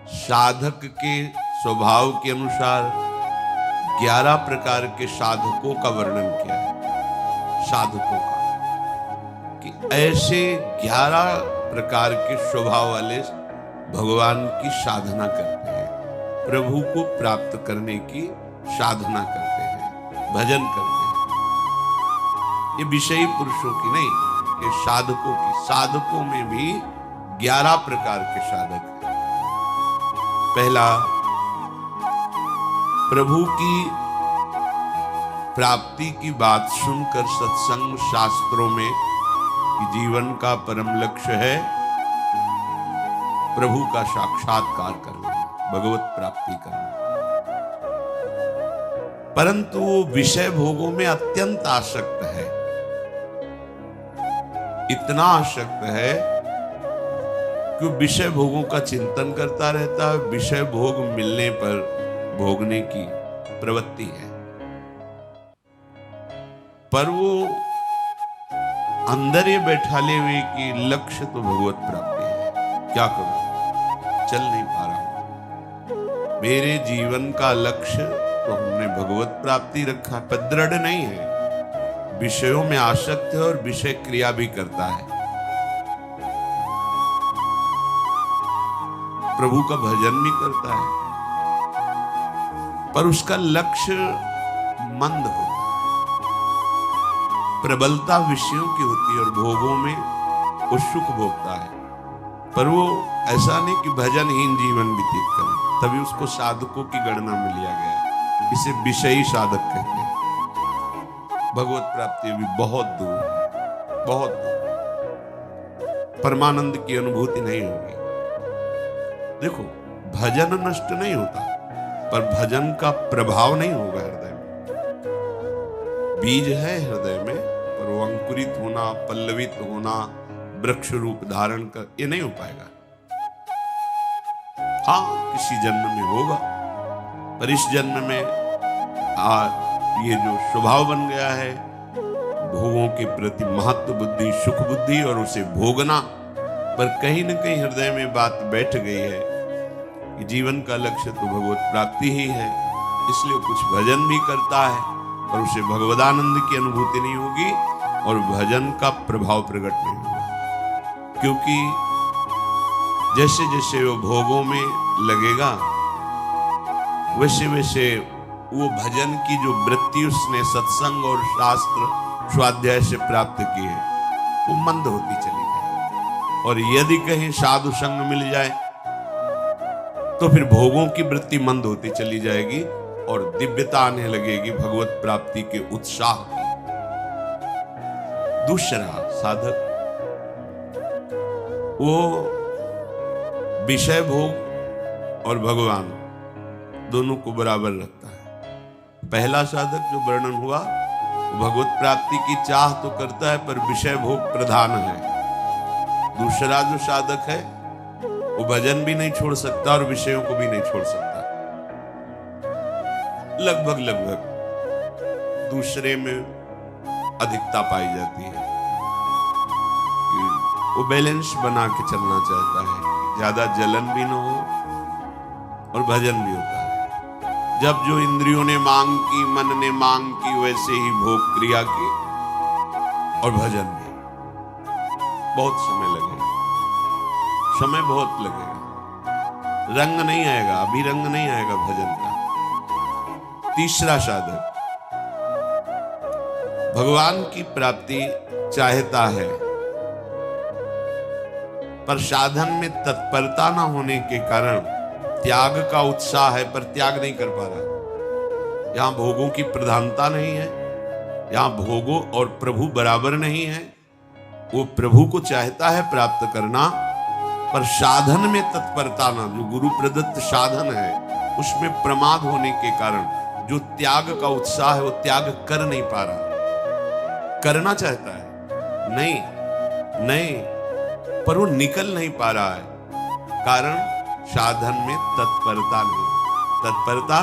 साधक के स्वभाव के अनुसार 11 प्रकार के साधकों का वर्णन किया है। साधकों का कि ऐसे 11 प्रकार के स्वभाव वाले भगवान की साधना करते हैं, प्रभु को प्राप्त करने की साधना करते हैं, भजन करते हैं। ये विषयी पुरुषों की नहीं, ये साधकों की। साधकों में भी 11 प्रकार के साधक हैं। पहला, प्रभु की प्राप्ति की बात सुनकर सत्संग शास्त्रों में कि जीवन का परम लक्ष्य है प्रभु का साक्षात्कार करना, भगवत प्राप्ति करना, परंतु वो विषय भोगों में अत्यंत आसक्त है। इतना आसक्त है कि विषय भोगों का चिंतन करता रहता है, विषय भोग मिलने पर भोगने की प्रवृत्ति है, पर वो अंदर ये बैठाले हुए कि लक्ष्य तो भगवत प्राप्ति है। क्या करूं, चल नहीं पा रहा हूं। मेरे जीवन का लक्ष्य तो हमने भगवत प्राप्ति रखा, पर दृढ़ नहीं है, विषयों में आसक्त है और विषय क्रिया भी करता है। प्रभु का भजन भी करता है, पर उसका लक्ष्य मंद होता है। प्रबलता विषयों की होती है और भोगों में वो सुख भोगता है, पर वो ऐसा नहीं कि भजनहीन जीवन व्यतीत करे। तभी उसको साधकों की गणना में लिया गया है। इसे विषयी साधक कहते हैं। भगवत प्राप्ति भी बहुत दूर है, बहुत दूर। परमानंद की अनुभूति नहीं होगी। देखो, भजन नष्ट नहीं होता, पर भजन का प्रभाव नहीं होगा हृदय में। बीज है हृदय में, पर वो अंकुरित होना, पल्लवित होना, वृक्ष रूप धारण कर, ये नहीं हो पाएगा। हाँ, किसी जन्म में होगा, पर इस जन्म में ये जो स्वभाव बन गया है भोगों के प्रति महत्व बुद्धि, सुख बुद्धि और उसे भोगना, पर कहीं न कहीं हृदय में बात बैठ गई है कि जीवन का लक्ष्य तो भगवत प्राप्ति ही है। इसलिए कुछ भजन भी करता है, पर उसे भगवदानंद की अनुभूति नहीं होगी और भजन का प्रभाव प्रकट नहीं होगा। क्योंकि जैसे जैसे वो भोगों में लगेगा, वैसे वैसे वो भजन की जो वृत्ति उसने सत्संग और शास्त्र स्वाध्याय से प्राप्त की है, वो मंद होती चली जाए। और यदि कहीं साधु संग मिल जाए तो फिर भोगों की वृत्ति मंद होती चली जाएगी और दिव्यता आने लगेगी भगवत प्राप्ति के उत्साह की। दूसरा साधक वो विषय भोग और भगवान दोनों को बराबर रखता है। पहला साधक जो वर्णन हुआ, वो भगवत प्राप्ति की चाह तो करता है, पर विषय भोग प्रधान है। दूसरा जो साधक है वो भजन भी नहीं छोड़ सकता और विषयों को भी नहीं छोड़ सकता। लगभग दूसरे में अधिकता पाई जाती है। वो बैलेंस बना के चलना चाहता है, ज्यादा जलन भी ना हो और भजन भी होता है। जब जो इंद्रियों ने मांग की, मन ने मांग की, वैसे ही भोग क्रिया की और भजन भी। बहुत समय लगेगा, समय बहुत लगेगा, रंग नहीं आएगा, अभी रंग नहीं आएगा भजन का। तीसरा साधक भगवान की प्राप्ति चाहता है, पर साधन में तत्परता न होने के कारण त्याग का उत्साह है, पर त्याग नहीं कर पा रहा। यहां भोगों की प्रधानता नहीं है, यहां भोगों और प्रभु बराबर नहीं है। वो प्रभु को चाहता है प्राप्त करना, पर साधन में तत्परता ना, जो गुरु प्रदत्त साधन है उसमें प्रमाद होने के कारण जो त्याग का उत्साह है वो त्याग कर नहीं पा रहा। करना चाहता है, नहीं, पर वो निकल नहीं पा रहा है। कारण साधन में तत्परता नहीं। तत्परता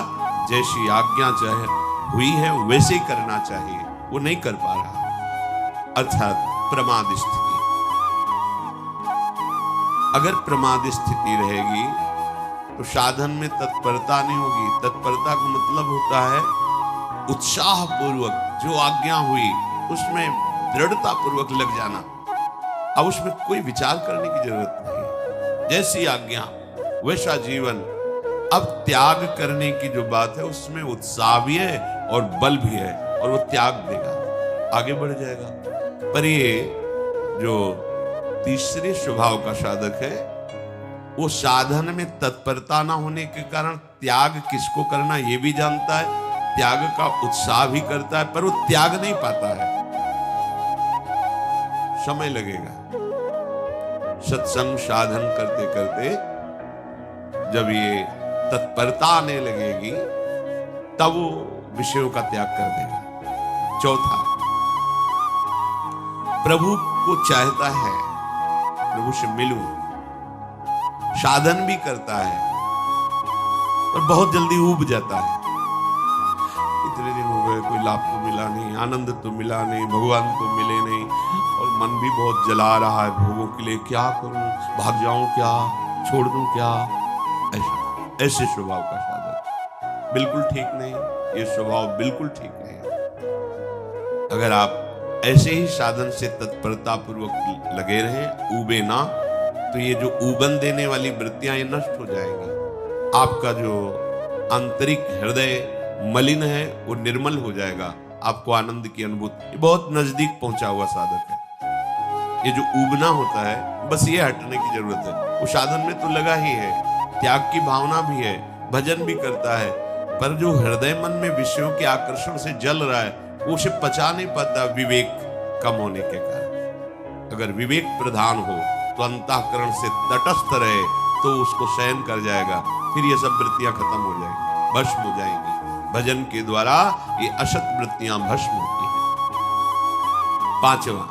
जैसी आज्ञा चाहे हुई है वैसे ही करना चाहिए, वो नहीं कर पा रहा, अर्थात प्रमाद स्थिति। अगर प्रमाद स्थिति रहेगी तो साधन में तत्परता नहीं होगी। तत्परता का मतलब होता है उत्साह पूर्वक जो आज्ञा हुई उसमें दृढ़ता पूर्वक लग जाना। अब उसमें कोई विचार करने की जरूरत नहीं, जैसी आज्ञा वैसा जीवन। अब त्याग करने की जो बात है उसमें उत्साह भी है और बल भी है, और वो त्याग देगा, आगे बढ़ जाएगा। पर ये जो तीसरे स्वभाव का साधक है वो साधन में तत्परता ना होने के कारण त्याग किसको करना ये भी जानता है, त्याग का उत्साह भी करता है, पर वो त्याग नहीं पाता है। समय लगेगा। सत्संग साधन करते करते जब ये तत्परता आने लगेगी तब वो विषयों का त्याग कर देगा। चौथा, प्रभु को चाहता है, प्रभु से मिलूं, साधन भी करता है और बहुत जल्दी ऊब जाता है। इतने दिन हो गए, कोई लाभ तो मिला नहीं, आनंद तो मिला नहीं, भगवान तो मिले नहीं, और मन भी बहुत जला रहा है भोगों के लिए। क्या करूं, भाग जाऊं क्या, छोड़ दूं क्या? ऐसे स्वभाव का साधक बिल्कुल ठीक नहीं। ये स्वभाव बिल्कुल ठीक नहीं। अगर आप ऐसे ही साधन से तत्परता पूर्वक लगे रहें, ऊबे ना, तो ये जो ऊबन देने वाली वृत्तियां ये नष्ट हो जाएंगी। आपका जो आंतरिक हृदय मलिन है वो निर्मल हो जाएगा, आपको आनंद की अनुभूति। ये बहुत नजदीक पहुंचा हुआ साधक है। ये जो ऊबना होता है बस ये हटने की जरूरत है। वो साधन में तो लगा ही है, त्याग की भावना भी है, भजन भी करता है, पर जो हृदय मन में विषयों के आकर्षण से जल रहा है वो उसे पचा नहीं पाता, विवेक कम होने के कारण। अगर विवेक प्रधान हो तो अंतःकरण से तटस्थ रहे तो उसको सहन कर जाएगा, फिर ये सब वृत्तियां खत्म हो जाएंगी, भस्म हो जाएंगी। भजन के द्वारा ये असत वृत्तियां भस्म होती हैं। पांचवा,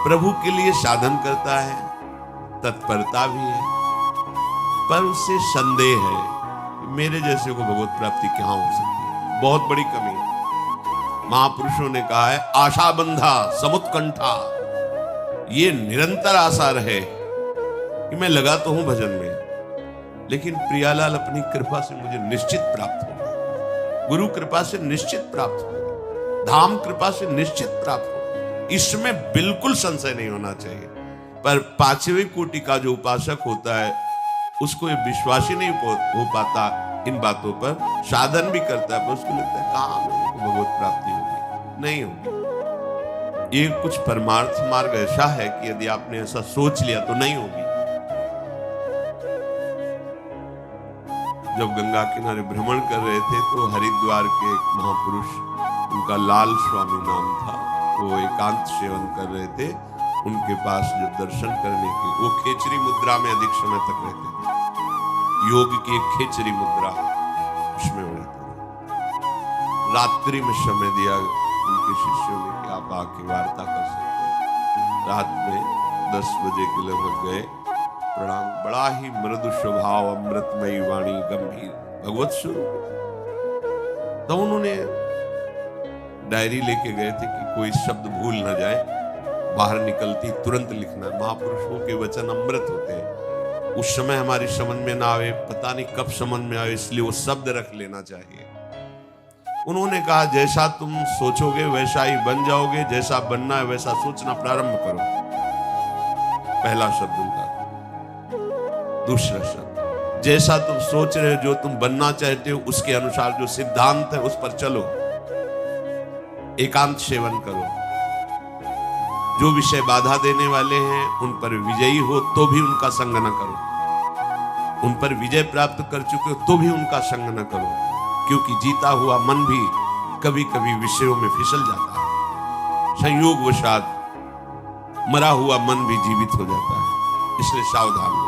प्रभु के लिए साधन करता है, तत्परता भी है, पर उससे संदेह है कि मेरे जैसे को भगवत प्राप्ति कहां हो सकती है। बहुत बड़ी कमी है। महापुरुषों ने कहा है, आशा बंधा समुत्कंठा, ये निरंतर आशा रहे कि मैं लगा तो हूं भजन में, लेकिन प्रियालाल अपनी कृपा से मुझे निश्चित प्राप्त होगा, गुरु कृपा से निश्चित प्राप्त होगा, धाम कृपा से निश्चित प्राप्त होगा, इसमें बिल्कुल संशय नहीं होना चाहिए। पर पांचवें कोटि का जो उपासक होता है उसको ये विश्वास ही नहीं हो पाता इन बातों पर। साधन भी करता है पर उसको लगता है कहां मेरे को भगवत प्राप्ति होगी, नहीं होगी। ये कुछ परमार्थ मार्ग ऐसा है कि यदि आपने ऐसा सोच लिया तो नहीं होगी। जब गंगा किनारे भ्रमण कर रहे थे तो हरिद्वार के एक महापुरुष, उनका लाल स्वामी नाम था, वो एकांत सेवन कर रहे थे। उनके पास जो दर्शन करने के, वो खेचरी मुद्रा में अधिक समय तक रहते थे, योग की एक खेचरी मुद्रा उसमें रहते थे। रात्रि में समय दिया उनके शिष्यों ने कि आप आके वार्ता कर सकते हैं। रात में 10 बजे के लगभग गए, प्रणाम, बड़ा ही मृदु स्वभाव, अमृतमयी वाणी, गंभीर भगवत स्वरूप। तो उन्होंने डायरी लेके गए थे कि कोई शब्द भूल न जाए, बाहर निकलती तुरंत लिखना। महापुरुषों के वचन अमृत होते हैं, उस समय हमारी समझ में ना आवे, पता नहीं कब समझ में आवे, इसलिए वो शब्द रख लेना चाहिए। उन्होंने कहा, जैसा तुम सोचोगे वैसा ही बन जाओगे, जैसा बनना है वैसा सोचना प्रारंभ करो। पहला शब्द उनका। दूसरा शब्द, जैसा तुम सोच रहे हो, जो तुम बनना चाहते हो उसके अनुसार जो सिद्धांत है उस पर चलो, एकांत सेवन करो। जो विषय बाधा देने वाले हैं उन पर विजयी हो तो भी उनका संग न करो, उन पर विजय प्राप्त कर चुके हो तो भी उनका संग न करो, क्योंकि जीता हुआ मन भी कभी कभी विषयों में फिसल जाता है। संयोगवशात मरा हुआ मन भी जीवित हो जाता है, इसलिए सावधान हो।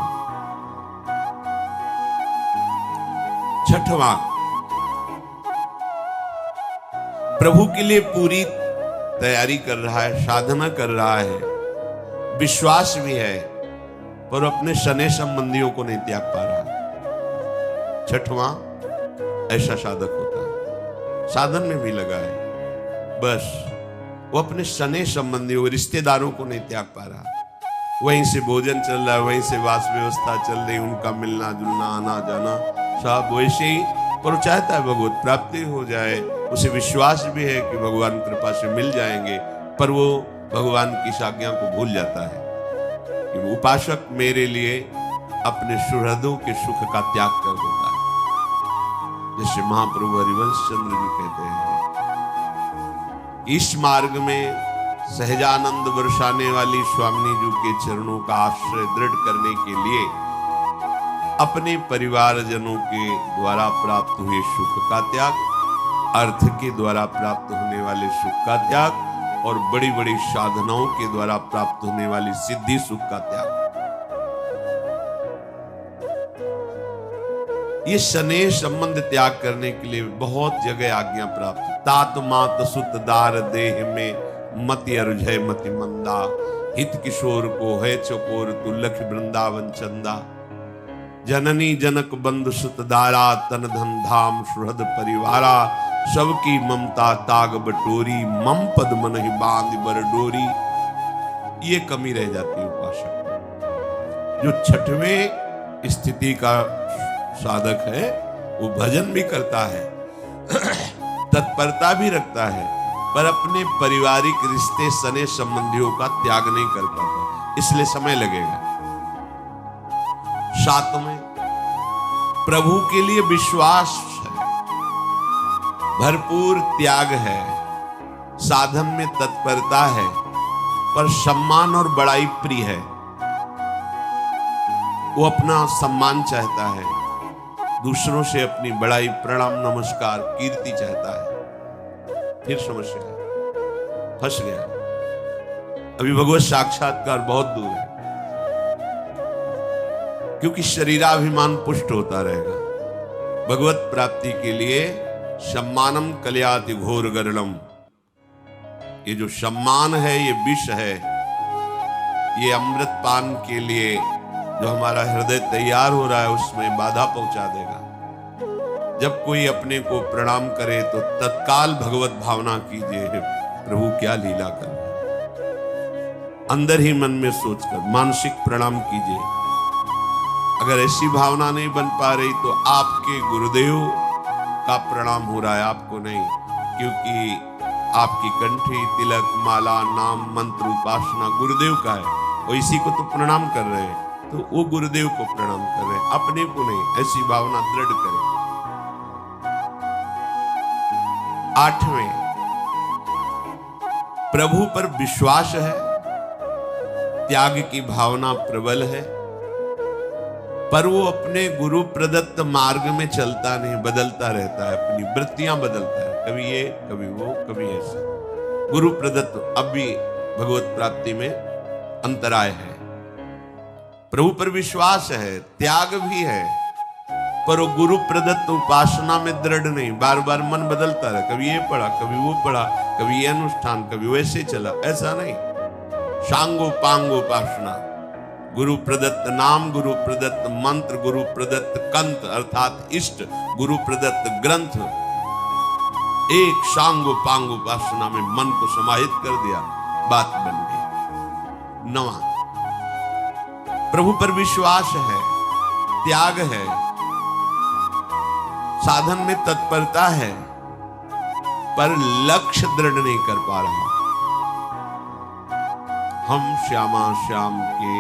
छठवां, प्रभु के लिए पूरी तैयारी कर रहा है, साधना कर रहा है, विश्वास भी है, पर अपने शने संबंधियों को नहीं त्याग पा रहा। छठवां, ऐसा साधक होता है, साधन में भी लगा है, बस वो अपने शने संबंधियों, रिश्तेदारों को नहीं त्याग पा रहा। वहीं से भोजन चल रहा है, वहीं से वास व्यवस्था चल रही, उनका मिलना जुलना आना जाना सब वैसे ही। पर वो चाहता है भगवत प्राप्ति हो जाए, उसे विश्वास भी है कि भगवान कृपा से मिल जाएंगे, पर वो भगवान की आज्ञा को भूल जाता है कि उपासक मेरे लिए अपने सुहृदों के सुख का त्याग कर देता है। जैसे महाप्रभु हरिवंश चंद्र जी कहते हैं, इस मार्ग में सहजानंद बरसाने वाली स्वामी जी के चरणों का आश्रय दृढ़ करने के लिए अपने परिवारजनों के द्वारा प्राप्त हुए सुख का त्याग, अर्थ के द्वारा प्राप्त होने वाले सुख का त्याग और बड़ी बड़ी साधनाओं के द्वारा प्राप्त होने वाली सिद्धि सुख का त्याग, ये स्नेह संबंध त्याग करने के लिए बहुत जगह आज्ञा प्राप्त। तात मात सुत दार देह में मति अरुझय मति मंदा, हित किशोर को है चकोर तू लख वृंदावन चंदा। जननी जनक बंधु सुत दारा, तन धन धाम सुहृद परिवारा, सबकी ममता ताग बटोरी, मम पद मन ही बांध बर डोरी। ये कमी रह जाती है उपासक। जो छठवें स्थिति का साधक है वो भजन भी करता है, तत्परता भी रखता है, पर अपने पारिवारिक रिश्ते सने संबंधियों का त्याग नहीं कर पाता, इसलिए समय लगेगा। सातवें, प्रभु के लिए विश्वास है, भरपूर त्याग है, साधन में तत्परता है, पर सम्मान और बड़ाई प्रिय है। वो अपना सम्मान चाहता है, दूसरों से अपनी बड़ाई प्रणाम नमस्कार कीर्ति चाहता है। फिर समस्या है, फंस गया। अभी भगवत साक्षात्कार बहुत दूर है, क्योंकि शरीराभिमान पुष्ट होता रहेगा। भगवत प्राप्ति के लिए सम्मानम कल्याति घोर गरलम, ये जो सम्मान है ये विष है, ये अमृत पान के लिए जो हमारा हृदय तैयार हो रहा है उसमें बाधा पहुंचा देगा। जब कोई अपने को प्रणाम करे तो तत्काल भगवत भावना कीजिए, प्रभु क्या लीला कर रहे हैं, अंदर ही मन में सोचकर मानसिक प्रणाम कीजिए। अगर ऐसी भावना नहीं बन पा रही तो आपके गुरुदेव का प्रणाम हो रहा है, आपको नहीं, क्योंकि आपकी कंठी तिलक माला नाम मंत्र उपासना गुरुदेव का है, वो इसी को तो प्रणाम कर रहे हैं, तो वो गुरुदेव को प्रणाम कर रहे हैं, अपने को नहीं। ऐसी भावना दृढ़ करें। आठवें, प्रभु पर विश्वास है, त्याग की भावना प्रबल है, पर वो अपने गुरु प्रदत्त मार्ग में चलता नहीं, बदलता रहता है, अपनी वृत्तियां बदलता है, कभी ये कभी वो कभी ऐसा। गुरु प्रदत्त अब भी भगवत प्राप्ति में अंतराय है। प्रभु पर विश्वास है, त्याग भी है, पर वो गुरु प्रदत्त उपासना में दृढ़ नहीं, बार बार मन बदलता रहा, कभी ये पढ़ा कभी वो पढ़ा, कभी ये अनुष्ठान कभी वैसे चला, ऐसा नहीं। सांगो पांगो उपासना, गुरु प्रदत्त नाम, गुरु प्रदत्त मंत्र, गुरु प्रदत्त कंत अर्थात इष्ट, गुरु प्रदत्त ग्रंथ, एक सांगो पांगो उपासना में मन को समाहित कर दिया, बात बन गई। नवा, प्रभु पर विश्वास है, त्याग है, साधन में तत्परता है, पर लक्ष्य दृढ़ नहीं कर पा रहा। हम श्यामा श्याम के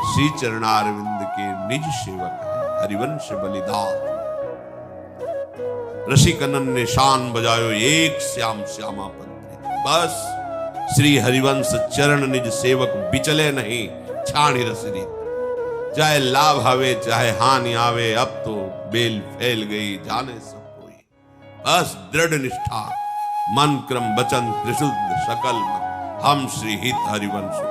श्री चरणारविंद के निज सेवक हैं, हरिवंश बलिदान रसिकनन ने शान बजायो एक श्याम श्यामा पंथ। बस श्री हरिवंश चरण निज सेवक बिचले नहीं, छाणी रसरी, चाहे लाभ आवे चाहे हानि आवे, अब तो बेल फैल गई जाने सब कोई। बस दृढ़ निष्ठा, मन क्रम वचन त्रिशुद्ध सकल मन, हम श्री हित हरिवंश।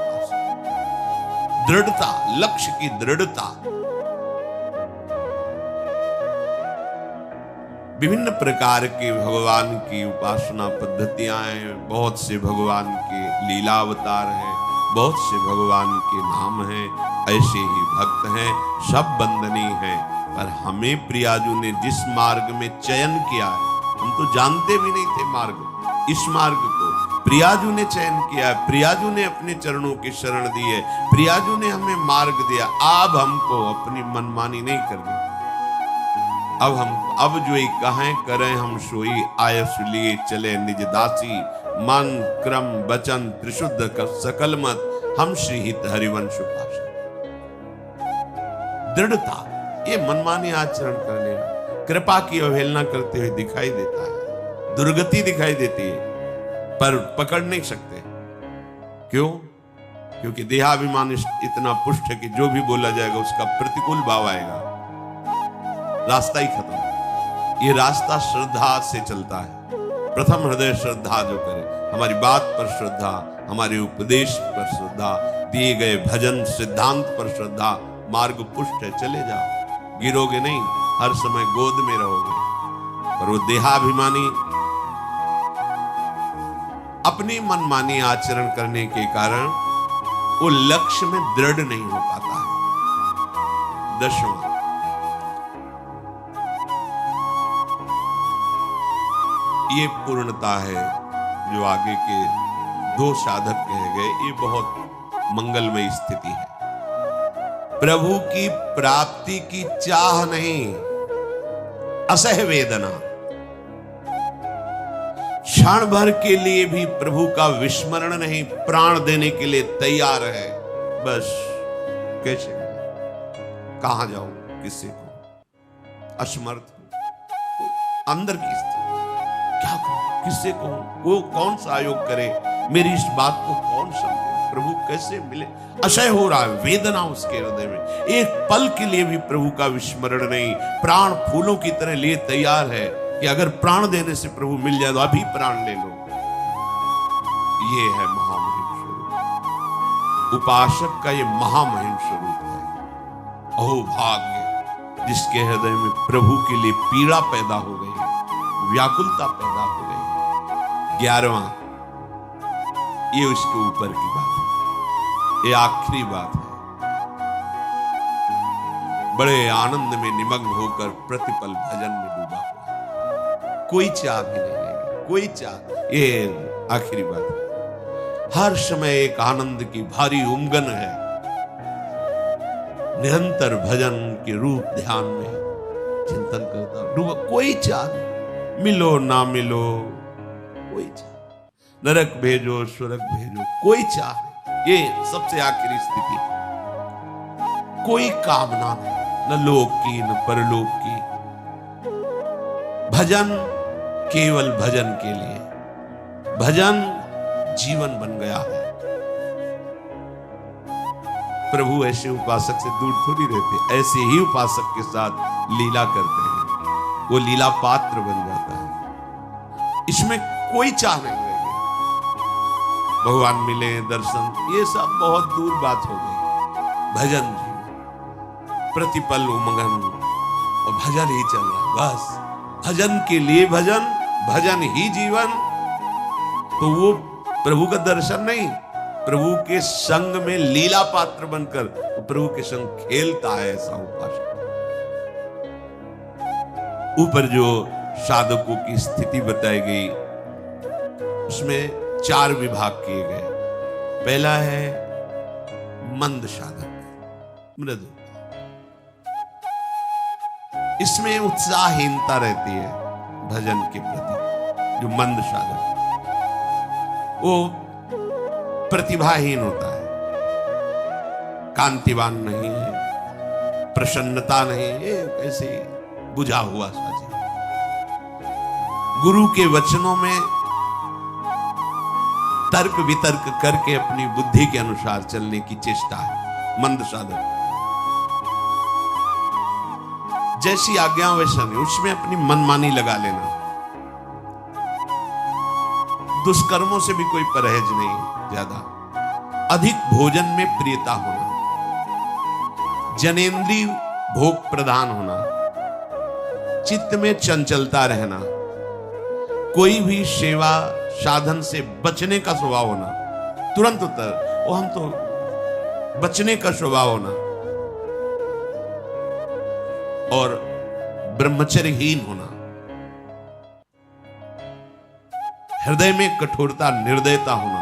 दृढ़ता, लक्ष्य की दृढ़ता। विभिन्न प्रकार के भगवान की उपासना पद्धतियां हैं, बहुत से भगवान के लीला अवतार हैं, बहुत से भगवान के नाम हैं, ऐसे ही भक्त हैं, सब वंदनीय हैं। पर हमें प्रियाजू ने जिस मार्ग में चयन किया है, हम तो जानते भी नहीं थे मार्ग, इस मार्ग को प्रियाजू ने चयन किया, प्रियाजू ने अपने चरणों की शरण दी है, प्रियाजू ने हमें मार्ग दिया। अब हमको अपनी मनमानी नहीं करनी। अब जो ही कहें करें हम सोई, आयस लिए चले निज दासी, मन क्रम वचन त्रिशुद्ध का सकल मत, हम श्री हित हरिवंश उपासक। दृढ़ता, ये मनमानी आचरण करने में कृपा की अवहेलना करते हुए दिखाई देता है, दुर्गति दिखाई देती है, पर पकड़ नहीं सकते। क्यों? क्योंकि देहाभिमान इतना पुष्ट है कि जो भी बोला जाएगा उसका प्रतिकूल भाव आएगा, रास्ता ही खत्म। ये रास्ता श्रद्धा से चलता है। प्रथम हृदय श्रद्धा जो करे, हमारी बात पर श्रद्धा, हमारे उपदेश पर श्रद्धा, दिए गए भजन सिद्धांत पर श्रद्धा, मार्ग पुष्ट है, चले जाओ, गिरोगे नहीं, हर समय गोद में रहोगे। पर वो देहाभिमानी अपनी मनमानी आचरण करने के कारण वो लक्ष्य में दृढ़ नहीं हो पाता है। 10वां, ये पूर्णता है जो आगे के 2 साधक कहे गए, ये बहुत मंगलमय स्थिति है। प्रभु की प्राप्ति की चाह नहीं, असह वेदना, क्षण भर के लिए भी प्रभु का विस्मरण नहीं, प्राण देने के लिए तैयार है। बस कैसे, कहां जाऊं, किससे कहूं, असमर्थ हूं, अंदर की स्थिति, क्या कहूं, किससे कहूं, वो कौन सा आयोग करे, मेरी इस बात को कौन समझे, प्रभु कैसे मिले, असह्य हो रहा है, वेदना उसके हृदय में। एक पल के लिए भी प्रभु का विस्मरण नहीं, प्राण फूलों की तरह लिए तैयार है कि अगर प्राण देने से प्रभु मिल जाए तो अभी प्राण ले लो। ये है महामहिम स्वरूप, उपासक का ये महामहिम स्वरूप है। अहो भाग्य जिसके हृदय में प्रभु के लिए पीड़ा पैदा हो गई, व्याकुलता पैदा हो गई। 11वां, ये उसके ऊपर की बात है, ये आखिरी बात है। बड़े आनंद में निमग्न होकर प्रतिपल भजन में डूबा हुआ, कोई चाह भी नहीं रहेगी, कोई चाह। ये आखिरी बात है। हर समय एक आनंद की भारी उमगन है, निरंतर भजन के रूप ध्यान में चिंतन करता डूबा, कोई चाह नहीं, मिलो ना मिलो कोई चाह, नरक भेजो स्वर्ग भेजो कोई चाह नहीं। ये सबसे आखिरी स्थिति, कोई कामना नहीं, न लोक की न परलोक की। भजन केवल भजन के लिए, भजन जीवन बन गया है। प्रभु ऐसे उपासक से दूर थोड़ी रहते, ऐसे ही उपासक के साथ लीला करते हैं, वो लीला पात्र बन जाता है। इसमें कोई चाह नहीं रहेगी, भगवान मिले दर्शन, ये सब बहुत दूर बात हो गई। भजन जीवन, प्रतिपल उमंगन और भजन ही चल रहा, बस भजन के लिए भजन, भजन ही जीवन। तो वो प्रभु का दर्शन नहीं, प्रभु के संग में लीला पात्र बनकर तो प्रभु के संग खेलता है ऐसा उपासक। ऊपर जो साधकों की स्थिति बताई गई उसमें 4 विभाग किए गए। पहला है मंद साधक, मृदु, इसमें उत्साहहीनता रहती है भजन के प्रति। जो मंद साधक, वो प्रतिभाहीन होता है, कांतिवान नहीं है, प्रसन्नता नहीं है, ऐसे बुझा हुआ सा जीवन। गुरु के वचनों में तर्क वितर्क करके अपनी बुद्धि के अनुसार चलने की चेष्टा है मंद साधक। जैसी आज्ञा वैसा नहीं, उसमें अपनी मनमानी लगा लेना, दुष्कर्मों से भी कोई परहेज नहीं ज्यादा, अधिक भोजन में प्रियता होना, जनेंद्रिय भोग प्रधान होना, चित्त में चंचलता रहना, कोई भी सेवा साधन से बचने का स्वभाव होना, तुरंत उत्तर वो हम तो बचने का स्वभाव होना, और ब्रह्मचर्यहीन होना, हृदय में कठोरता, निर्दयता होना,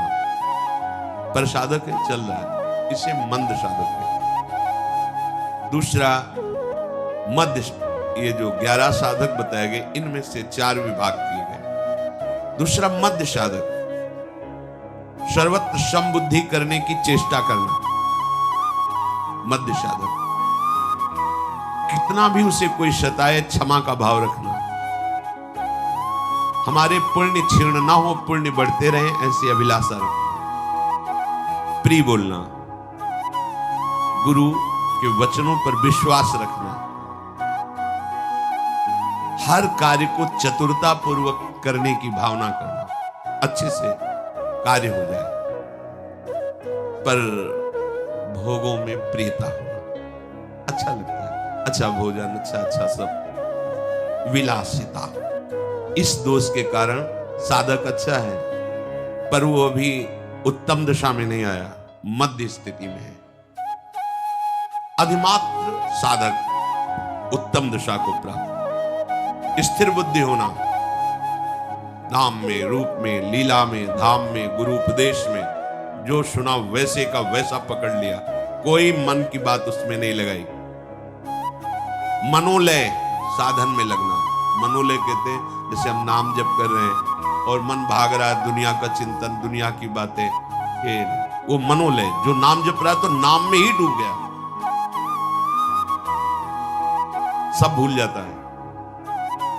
पर साधक है, चल रहा है, इसे मंद साधक है। दूसरा मध्य, ये जो 11 साधक बताए गए, इनमें से 4 विभाग किए गए। दूसरा मध्य साधक, सर्वत्र समबुद्धि करने की चेष्टा करना, मध्य साधक। कितना भी उसे कोई सताए, क्षमा का भाव रखना, हमारे पुण्य क्षीण ना हो, पुण्य बढ़ते रहे, ऐसी अभिलाषा रखना, प्रिय बोलना, गुरु के वचनों पर विश्वास रखना, हर कार्य को चतुरता पूर्वक करने की भावना करना, अच्छे से कार्य हो जाए, पर भोगों में प्रियता होना, अच्छा लगता है, अच्छा भोजन, अच्छा सब, विलासिता, इस दोष के कारण साधक अच्छा है, पर वो अभी उत्तम दशा में नहीं आया, मध्य स्थिति में है। अधिमात्र साधक उत्तम दशा को प्राप्त, स्थिर बुद्धि होना, नाम में, रूप में, लीला में, धाम में, गुरु उपदेश में, जो सुना वैसे का वैसा पकड़ लिया, कोई मन की बात उसमें नहीं लगाई। मनोलय, साधन में लगना, मनोलय कहते हैं जैसे हम नाम जप कर रहे हैं और मन भाग रहा है, दुनिया का चिंतन, दुनिया की बातें, ये वो मनोलय, जो नाम जप रहा है तो नाम में ही डूब गया, सब भूल जाता है।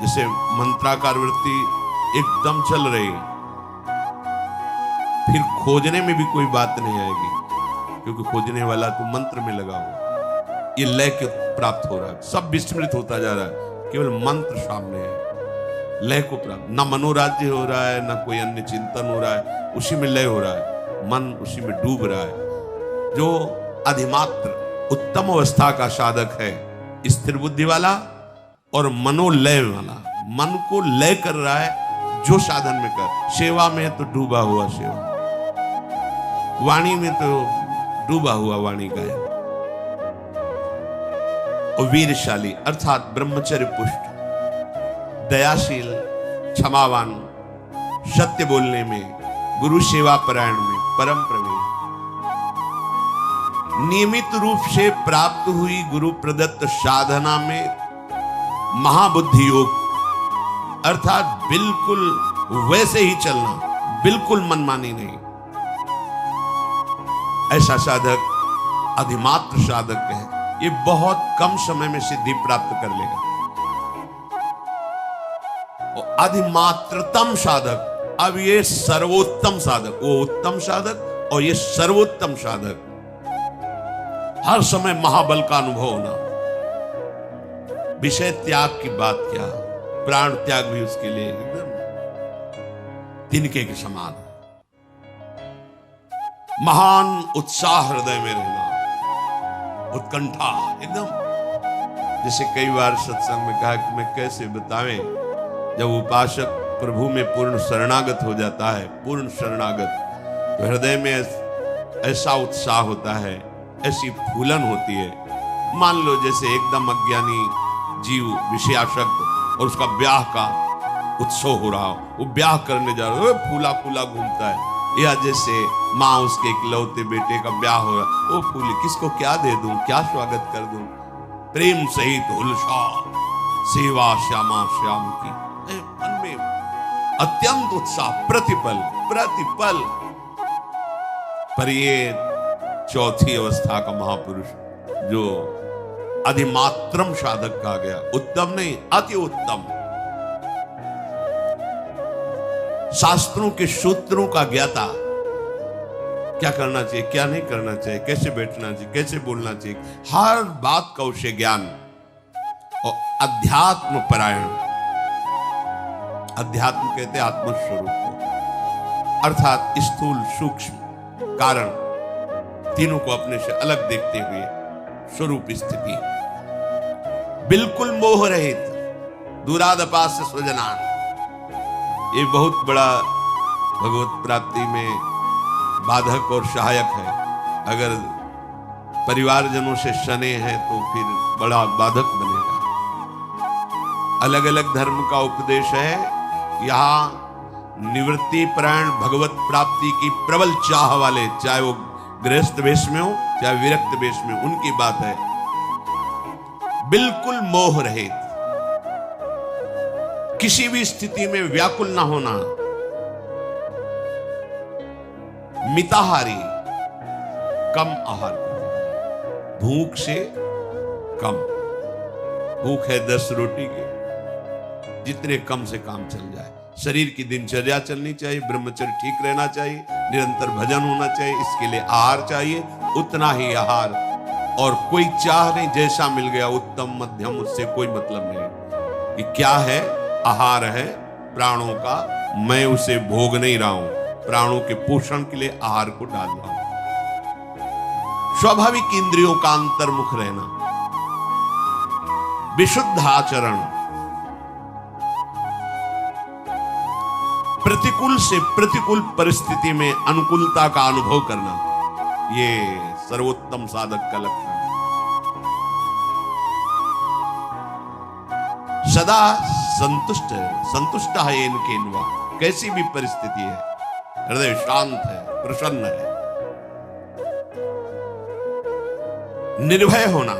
जैसे मंत्राकार वृत्ति एकदम चल रही, फिर खोजने में भी कोई बात नहीं आएगी, क्योंकि खोजने वाला तो मंत्र में लगा हुआ, ये लय के प्राप्त हो रहा है, सब विस्मृत होता जा रहा है, केवल मंत्र सामने है, लय को प्राप्त, ना मनोराज्य हो रहा है, ना कोई अन्य चिंतन हो रहा है, उसी में लय हो रहा है, मन उसी में डूब रहा है। जो अधिमात्र उत्तम अवस्था का साधक है, स्थिर बुद्धि वाला और मनोलय वाला, मन को लय कर रहा है, जो साधन में कर, सेवा में तो डूबा हुआ सेवा, वाणी में तो डूबा हुआ वाणी गायन, और वीरशाली अर्थात ब्रह्मचर्य पुष्ट, दयाशील, क्षमावान, सत्य बोलने में, गुरु सेवा परायण में परम प्रवीण, नियमित रूप से प्राप्त हुई गुरु प्रदत्त साधना में महाबुद्धि योग, अर्थात बिल्कुल वैसे ही चलना, बिल्कुल मनमानी नहीं, ऐसा साधक अधिमात्र साधक है, ये बहुत कम समय में सिद्धि प्राप्त कर लेगा। और अधिमात्रतम साधक, अब ये सर्वोत्तम साधक, वो उत्तम साधक और ये सर्वोत्तम साधक, हर समय महाबल का अनुभव होना, विषय त्याग की बात क्या, प्राण त्याग भी उसके लिए एकदम तिनके के समान, महान उत्साह हृदय में रहना, उत्कंठा एकदम, जैसे कई बार सत्संग में कहा कि मैं कैसे बतावें, जब उपासक प्रभु में पूर्ण शरणागत हो जाता है, पूर्ण शरणागत, तो हृदय में ऐसा उत्साह होता है, ऐसी फूलन होती है, मान लो जैसे एकदम अज्ञानी जीव विषयासक्त और उसका ब्याह का उत्सव हो रहा हो, वो ब्याह करने जा रहा है, फूला फूला घूमता है, या जैसे माँ उसके इकलौते बेटे का ब्याह हो रहा, वो फूली, किसको क्या दे दूं, क्या स्वागत कर दूं, प्रेम सहित उल्लासा, सेवा श्यामा श्याम की, मन में अत्यंत उत्साह, प्रतिपल प्रतिपल। पर ये चौथी अवस्था का महापुरुष जो अधिमात्रम साधक कहा गया, उत्तम नहीं अति उत्तम, शास्त्रों के सूत्रों का ज्ञाता, क्या करना चाहिए, क्या नहीं करना चाहिए, कैसे बैठना चाहिए, कैसे बोलना चाहिए, हर बात का उसे ज्ञान, और अध्यात्म परायण, अध्यात्म कहते आत्मस्वरूप को, अर्थात स्थूल सूक्ष्म कारण तीनों को अपने से अलग देखते हुए स्वरूप स्थिति, बिल्कुल मोह रहित, दूरादपास्य स्वजनान, ये बहुत बड़ा भगवत प्राप्ति में बाधक और सहायक है। अगर परिवारजनों से शने हैं तो फिर बड़ा बाधक बनेगा। अलग अलग धर्म का उपदेश है, यहाँ निवृत्ति परायण, भगवत प्राप्ति की प्रबल चाह वाले, चाहे वो गृहस्थ वेश में हो चाहे विरक्त वेश में, उनकी बात है। बिल्कुल मोह रहित, किसी भी स्थिति में व्याकुल ना होना, मिताहारी, कम आहार, भूख से कम। भूख है 10 रोटी की, जितने कम से काम चल जाए। शरीर की दिनचर्या चलनी चाहिए, ब्रह्मचर्य ठीक रहना चाहिए, निरंतर भजन होना चाहिए, इसके लिए आहार चाहिए, उतना ही आहार। और कोई चाह नहीं, जैसा मिल गया उत्तम मध्यम, उससे कोई मतलब नहीं कि क्या है। आहार है प्राणों का, मैं उसे भोग नहीं रहा हूं, प्राणों के पोषण के लिए आहार को डाल रहा हूं। स्वाभाविक इंद्रियों का अंतर्मुख रहना, विशुद्ध आचरण, प्रतिकूल से प्रतिकूल परिस्थिति में अनुकूलता का अनुभव करना, ये सर्वोत्तम साधक का लक्षण। सदा संतुष्ट है, संतुष्ट है इनके इनवा, कैसी भी परिस्थिति है, हृदय शांत है, प्रसन्न है। निर्भय होना,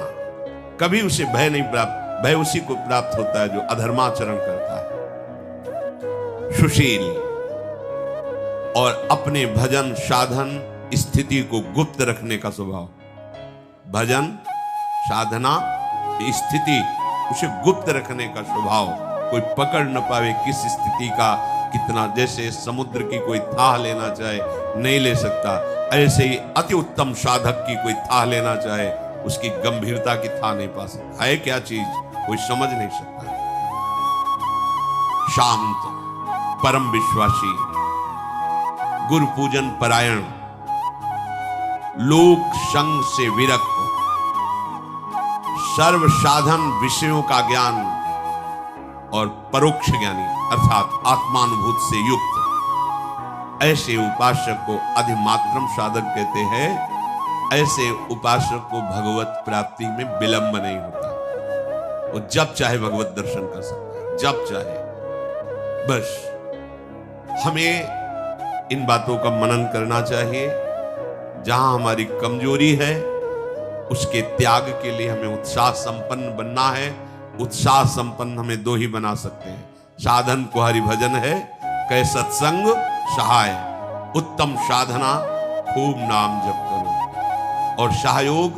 कभी उसे भय नहीं प्राप्त, भय उसी को प्राप्त होता है जो अधर्माचरण करता है। सुशील और अपने भजन साधन स्थिति को गुप्त रखने का स्वभाव। भजन साधना स्थिति उसे गुप्त रखने का स्वभाव, कोई पकड़ न पावे किस स्थिति का कितना। जैसे समुद्र की कोई थाह लेना चाहे नहीं ले सकता, ऐसे ही अति उत्तम साधक की कोई थाह लेना चाहे उसकी गंभीरता की थाह नहीं पा सकता। है क्या चीज कोई समझ नहीं सकता। शांत, परम विश्वासी, गुरु पूजन परायण, लोक संग से विरक्त, सर्व साधन विषयों का ज्ञान और परोक्ष ज्ञानी अर्थात आत्मानुभूत से युक्त, ऐसे उपासक को अधिमात्रम साधक कहते हैं। ऐसे उपासक को भगवत प्राप्ति में विलंब नहीं होता, वो जब चाहे भगवत दर्शन कर सकता है, जब चाहे। बस हमें इन बातों का मनन करना चाहिए। जहां हमारी कमजोरी है उसके त्याग के लिए हमें उत्साह संपन्न बनना है। उत्साह संपन्न हमें दो ही बना सकते हैं, साधन को हरिभजन है, कै सत्संग सहाय। उत्तम साधना खूब नाम जप करो और सहयोग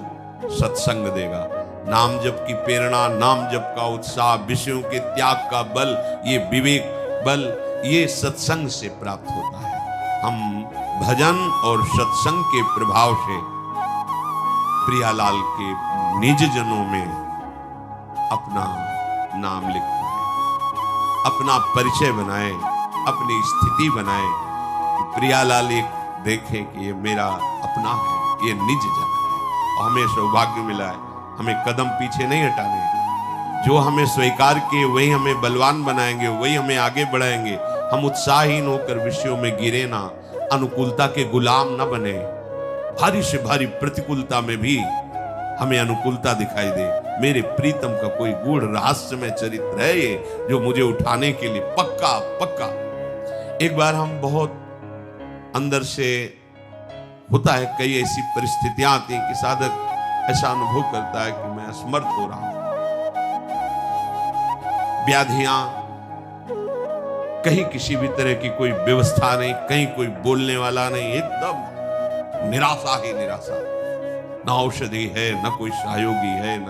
सत्संग देगा। नाम जप की प्रेरणा, नाम जप का उत्साह, विषयों के त्याग का बल, ये विवेक बल, ये सत्संग से प्राप्त होता है। हम भजन और सत्संग के प्रभाव से प्रियालाल के निज जनों में अपना नाम लिख पाए, अपना परिचय बनाए, अपनी स्थिति बनाए कि प्रियालाल एक देखे कि ये मेरा अपना है, ये निज जन है। और हमें सौभाग्य मिला है, हमें कदम पीछे नहीं हटाने। जो हमें स्वीकार किए वही हमें बलवान बनाएंगे, वही हमें आगे बढ़ाएंगे। हम उत्साहहीन होकर विषयों में गिरे ना, अनुकूलता के गुलाम न बने। भारी से भारी प्रतिकूलता में भी हमें अनुकूलता दिखाई दे। मेरे प्रीतम का कोई गूढ़ रहस्यमय चरित्र है ये, जो मुझे उठाने के लिए पक्का पक्का। एक बार हम बहुत अंदर से होता है, कई ऐसी परिस्थितियां आती हैं कि साधक ऐसा अनुभव करता है कि मैं असमर्थ हो रहा हूं। व्याधियां, कहीं किसी भी तरह की कोई व्यवस्था नहीं, कहीं कोई बोलने वाला नहीं, एकदम निराशा ही निराशा। न औषधि है, न कोई सहयोगी है, न।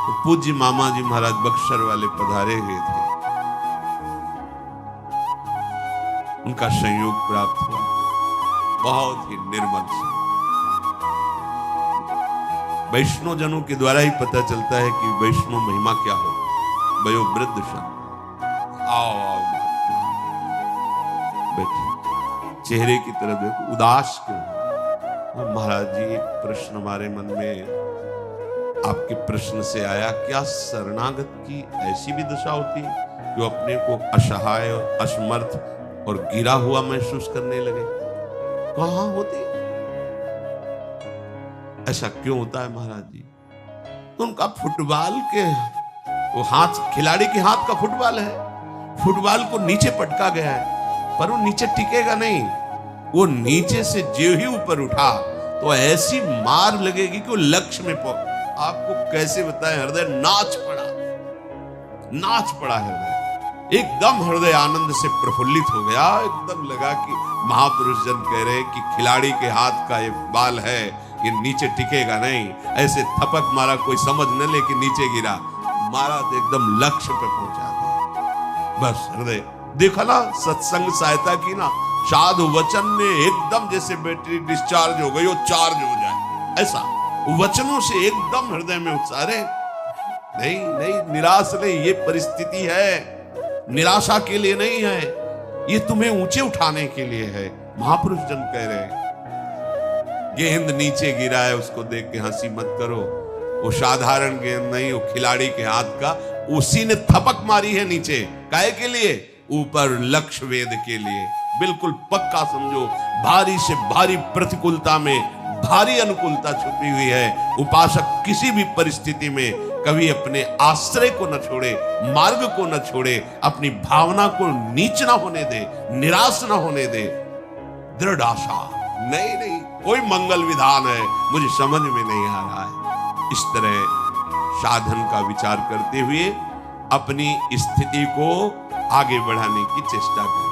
तो पूज्य मामा जी महाराज बक्सर वाले पधारे हुए थे, उनका संयोग प्राप्त हुआ, बहुत ही निर्मल से। वैष्णव जनों के द्वारा ही पता चलता है कि वैष्णव महिमा क्या हो। वयोवृद्ध संत, आओ आओ बैठे, चेहरे की तरफ देखो, उदास क्यों? महाराज जी, एक प्रश्न हमारे मन में आपके प्रश्न से आया, क्या शरणागत की ऐसी भी दशा होती है जो अपने को असहाय और असमर्थ और गिरा हुआ महसूस करने लगे? कहां होती? ऐसा क्यों होता है महाराज जी? तो उनका फुटबॉल के वो हाथ, खिलाड़ी के हाथ का फुटबॉल है, फुटबॉल को नीचे पटका गया है, पर वो नीचे टिकेगा नहीं। वो नीचे से जो ही ऊपर उठा तो ऐसी मार लगेगी कि वो लक्ष्य में आपको कैसे बताएं, हृदय नाच पड़ा हृदय, एकदम हृदय आनंद से प्रफुल्लित हो गया। एकदम लगा कि महापुरुष जन कह रहे कि खिलाड़ी के हाथ का ये बाल है, ये नीचे टिकेगा नहीं। ऐसे थपक मारा, कोई समझ न ले कि नीचे गिरा, मारा तो एकदम लक्ष्य पे पहुंचा दिया। बस हृदय देखा ना, सत्संग सहायता की ना, साधु वचन ने एकदम जैसे बैटरी डिस्चार्ज हो गई, वो चार्ज हो जाए, ऐसा वचनों से एकदम हृदय में उत्साह। नहीं नहीं, निराश नहीं, ये परिस्थिति है, निराशा के लिए नहीं है, ये तुम्हें ऊंचे उठाने के लिए है। महापुरुष जन कह रहे हैं गेंद नीचे गिरा है, उसको देख के हंसी मत करो, वो साधारण गेंद नहीं, वो खिलाड़ी के हाथ का, उसी ने थपक मारी है नीचे, काहे के लिए? ऊपर लक्ष्य वेद के लिए। बिल्कुल पक्का समझो, भारी से भारी प्रतिकूलता में भारी अनुकूलता छुपी हुई है। उपासक किसी भी परिस्थिति में कभी अपने आश्रय को न छोड़े, मार्ग को न छोड़े, अपनी भावना को नीच ना होने दे, निराश ना होने दे, दृढ़ आशा। नहीं, कोई मंगल विधान है, मुझे समझ में नहीं आ रहा है। इस तरह साधन का विचार करते हुए अपनी स्थिति को आगे बढ़ाने की चेष्टा करें।